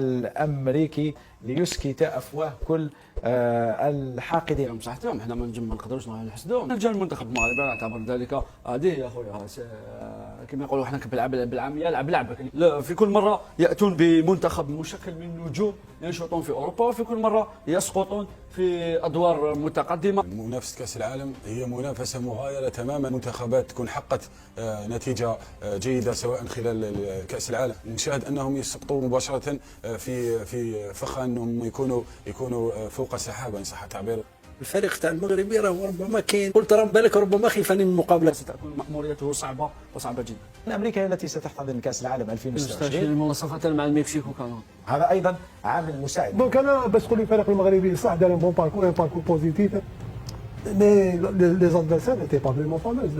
الامريكي ليسكت افواه كل الحاقدين. صحتهم احنا ما نقدروش نحسدوهم. جا المنتخب المغربي يعتبر ذلك هذه يا خويا كما يقولوا احنا بالعاميه يلعب لعبه. في كل مره ياتون بمنتخب مشكل من نجوم ينشطون في اوروبا، وفي كل مره يسقطون في ادوار متقدمه. منافسه كاس العالم هي منافسه مغايره تماما، منتخبات تكون حققت نتيجه جيده سواء خلال كاس العالم، نشاهد انهم يسقطوا مباشره في فخ انهم يكونوا فوق السحابه ان صح التعبير. الفريق تاع المغربي راه ربما كاين، قلت راه بالك ربما خيفاني من المقابله. ستكون مأموريته صعبه وصعبه جدا. امريكا التي ستحتضن كاس العالم 2026 مناصفه مع المكسيك وكندا، هذا ايضا عامل مساعد. دونك انا باش تقول لي الفريق المغربي صح دار بون باركور، ان باركور بوزيتيف، مي لي زادفيرسير نيتي با فريمون فاموز.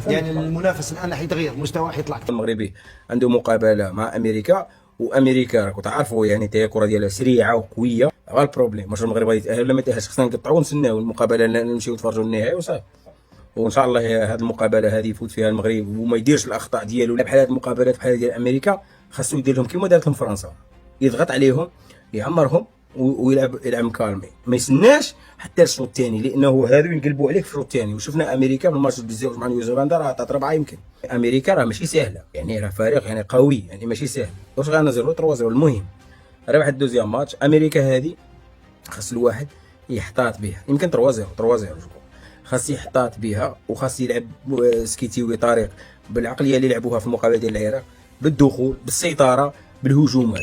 يعني المنافس الان راح يتغير، مستواه حيطلع. المغربي عنده مقابله مع امريكا، وامريكا راكم تعرفوا يعني تاهي الكره ديالها سريعه وقويه. غير البروبليم واش المغرب غادي يتاهل ولا ما يتاهلش، خصنا نقطعوا ونستناو المقابله نمشيو نتفرجوا النهائي وصافي. وان شاء الله هذه المقابله هذه يفوت فيها المغرب وما يديرش الاخطاء ديالو بحال هذه المقابلات بحال ديال امريكا. خاصو يدير لهم كيما دارت لهم فرنسا، يضغط عليهم يعمرهم ويلعب مكالمي، ما يستناش حتى الشوط الثاني، لانه هذو ينقلبوا عليك في الشوط الثاني. وشفنا امريكا في الماتش ديال مع نيوزيلندا راه عطات 4 يمكن. امريكا راه ماشي سهله، يعني راه فريق يعني قوي، يعني ماشي سهل. واش غانا 0-3-0. المهم ربح الدوزيام ماتش. امريكا هذه خاص الواحد يحتاط بها، يمكن 3-0 خاص يحتاط بها، وخاص يلعب سكيتي طريق بالعقليه اللي لعبوها في المقابله ديال العراق، بالدخول بالسيطره بالهجوم